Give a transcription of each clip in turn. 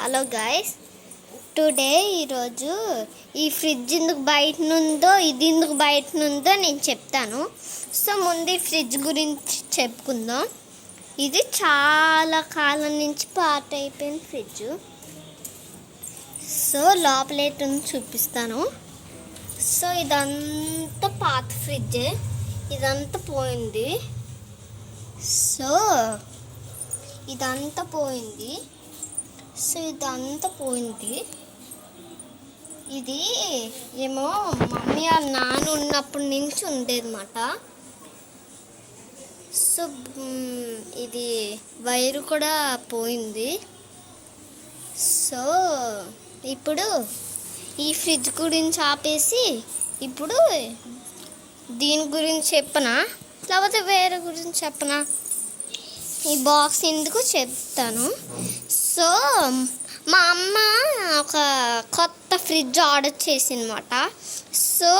Hello guys, today ఈరోజు ఈ fridge ఎందుకు బయట నుందో ఇది ఎందుకు బయట నుందో నేను చెప్తాను. సో ముందు ఈ ఫ్రిడ్జ్ గురించి చెప్పుకుందాం. ఇది చాలా కాలం నుంచి పాత అయిపోయిన ఫ్రిడ్జ్. సో లోపల చూపిస్తాను. సో ఇదంతా పాత ఫ్రిడ్జే, ఇదంతా పోయింది. సో ఇదంతా పోయింది. ఇది ఏమో మమ్మీ వాళ్ళ నాన్న ఉన్నప్పటి నుంచి ఉండేదన్నమాట. సో ఇది వైరు కూడా పోయింది. సో ఇప్పుడు ఈ ఫ్రిడ్జ్ గురించి ఆపేసి ఇప్పుడు దీని గురించి చెప్పనా లేకపోతే వేరే గురించి చెప్పనా? ఈ బాక్స్ ఎందుకు చెప్తాను. సో మా అమ్మ ఒక కొత్త ఫ్రిడ్జ్ ఆర్డర్ చేసిందన్నమాట. సో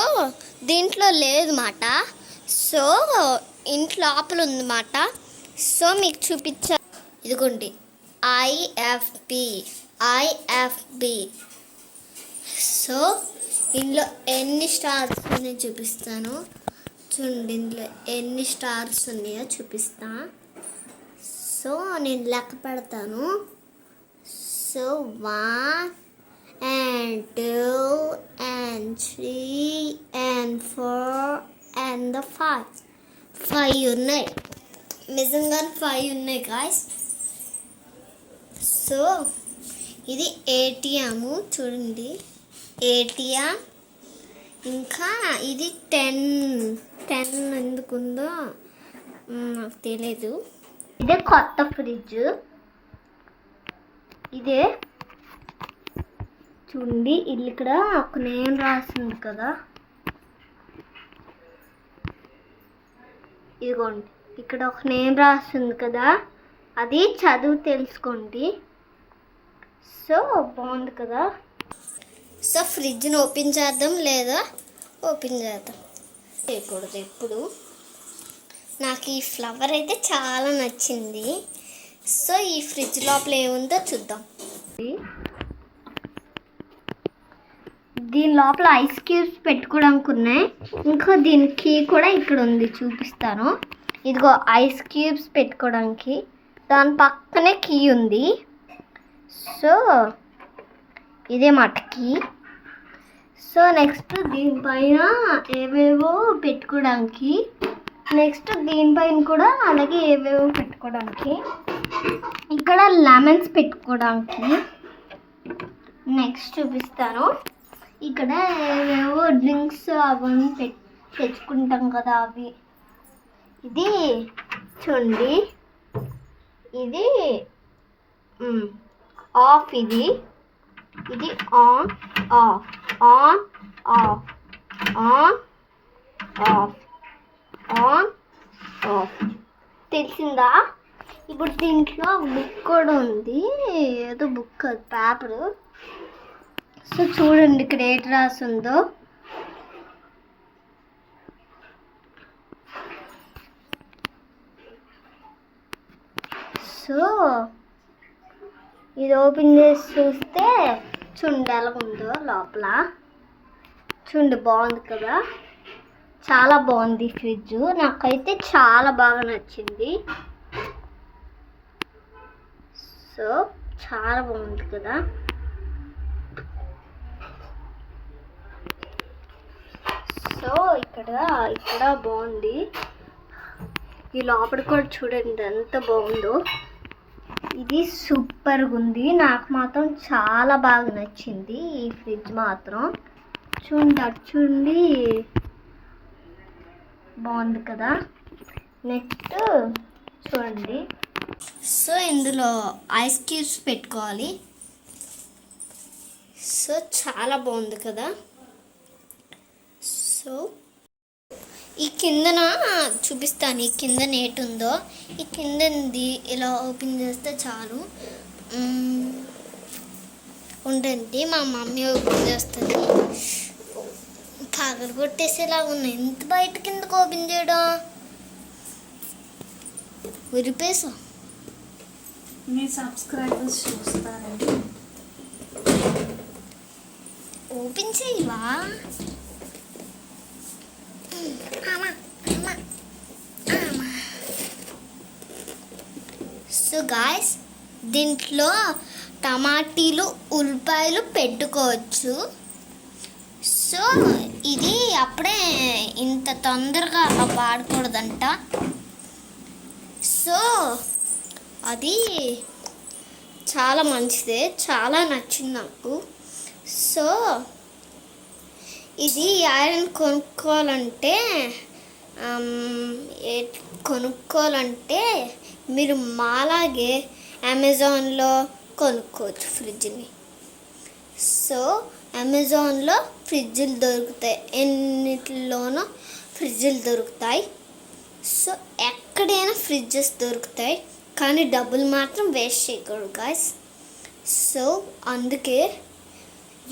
దీంట్లో లేదన్నమాట. సో ఇంట్లో లోపల ఉందన్నమాట. సో మీకు చూపించా, ఇదిగోండి ఐఎఫ్బి. సో ఇందులో ఎన్ని స్టార్స్ ఉన్నాయో చూపిస్తాను. చూడండి, ఇందులో ఎన్ని స్టార్స్ ఉన్నాయో చూపిస్తా. సో నేను లెక్క పెడతాను. So 1 and 2 and 3 and 4 and 5 ఉన్నాయి. నిజంగా 5 ఉన్నాయి గాయస్. సో ఇది ఏటీఎం, చూడండి ఏటీఎం. ఇంకా ఇది 10 ఎందుకుందో నాకు తెలియదు. ఇదే కొత్త ఫ్రిడ్జ్. ఇదే చూడండి, ఇక్కడ ఒక నేమ్ రాసింది కదా, ఇదిగోండి ఇక్కడ ఒక నేమ్ రాసింది కదా, అది చదువు తెలుసుకోండి. సో బాగుంది కదా. సో ఫ్రిడ్జ్ని ఓపెన్ చేద్దాం లేదా ఓపెన్ చేద్దాం చేయకూడదు ఎప్పుడు. నాకు ఈ ఫ్లవర్ అయితే చాలా నచ్చింది. సో ఈ ఫ్రిడ్జ్ లోపల ఏముందో చూద్దాం. దీని లోపల ఐస్ క్యూబ్స్ పెట్టుకోవడానికి ఉన్నాయి. ఇంకా దీని కీ కూడా ఇక్కడ ఉంది, చూపిస్తాను. ఇదిగో ఐస్ క్యూబ్స్ పెట్టుకోవడానికి, దాని పక్కనే కీ ఉంది. సో ఇదే మాట కీ. సో నెక్స్ట్ దీనిపైన ఏవేవో పెట్టుకోవడానికి, నెక్స్ట్ దీనిపైన కూడా అలాగే ఏవేవో పెట్టుకోవడానికి, ఇక్కడ లెమన్స్ పెట్టుకోవడానికి. నెక్స్ట్ చూపిస్తాను. ఇక్కడ ఏవేవో డ్రింక్స్ అవన్నీ తెచ్చుకుంటాం కదా, అవి. ఇది చూడండి, ఇది ఆఫ్, ఇది on off, on off, on off, on off. తెలిసిందా? ఇప్పుడు దీంట్లో బుక్ కూడా ఉంది, ఏదో బుక్ అది పేపరు. సో చూడండి ఇక్కడ ఏటి రాసిందో. సో ఇది ఓపెన్ చేసి చూస్తే చూడండి ఎలా ఉందో లోపల. చూడండి, బాగుంది కదా, చాలా బాగుంది ఫ్రిడ్జ్. నాకైతే చాలా బాగా నచ్చింది. సో చాలా బాగుంది కదా. సో ఇక్కడ బాగుంది. ఈ లోపల కూడా చూడండి ఎంత బాగుందో. ఇది సూపర్గా ఉంది. నాకు మాత్రం చాలా బాగా నచ్చింది ఈ ఫ్రిడ్జ్ మాత్రం. చూడండి, అటు చూడండి, బాగుంది కదా. నెక్స్ట్ చూడండి. సో ఇందులో ఐస్ క్యూబ్స్ పెట్టుకోవాలి. సో చాలా బాగుంది కదా. సో ఈ కిందన చూపిస్తాను, ఈ కింద నేట్ ఉందో. ఈ కిందది ఇలా ఓపెన్ చేస్తే చాలు. ఉండండి, మా మమ్మీ ఓపెన్ చేస్తుంది. పగలు కొట్టేసేలా ఉన్నాయి. ఎంత బయట కిందకు ఓపెన్ చేయడం ఉరిపేసా. మీ సబ్స్క్రైబర్స్ చూస్తారండి. ఓపెన్ చేయవా? సో గాయస్, దీంట్లో టమాటీలు ఉల్లిపాయలు పెట్టుకోవచ్చు. సో ఇది అప్పుడే ఇంత తొందరగా వాడకూడదంట. సో అది చాలా మంచిదే, చాలా నచ్చింది నాకు. సో ఇది ఐరన్ కొనుక్కోవాలంటే మీరు మాలాగే అమెజాన్లో కొనుక్కోవచ్చు ఫ్రిడ్జ్ని. సో అమెజాన్లో ఫ్రిడ్జ్లు దొరుకుతాయి, ఎన్నిటిలోనో ఫ్రిడ్జ్లు దొరుకుతాయి. సో ఎక్కడైనా ఫ్రిడ్జెస్ దొరుకుతాయి, కానీ డబ్బులు మాత్రం వేస్ట్ చేయకూడదు గాయస్. సో అందుకే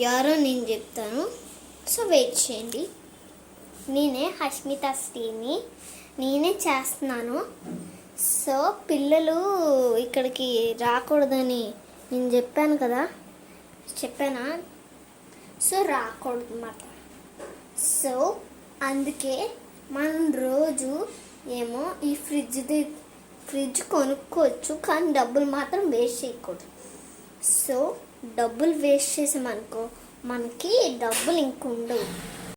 ఎవరో నేను చెప్తాను. సో వెయిట్ చేయండి. నేనే హష్మిత శ్రీని, నేనే చేస్తున్నాను. సో పిల్లలు ఇక్కడికి రాకూడదని నేను చెప్పాను కదా, చెప్పానా? సో రాకూడదు అన్నమాట. సో అందుకే మనం రోజు ఏమో ఈ ఫ్రిడ్జ్ కొనుక్కోవచ్చు, కానీ డబ్బులు మాత్రం వేస్ట్ చేయకూడదు. సో డబ్బులు వేస్ట్ చేసామనుకో మనకి డబ్బులు ఇంక ఉండవు.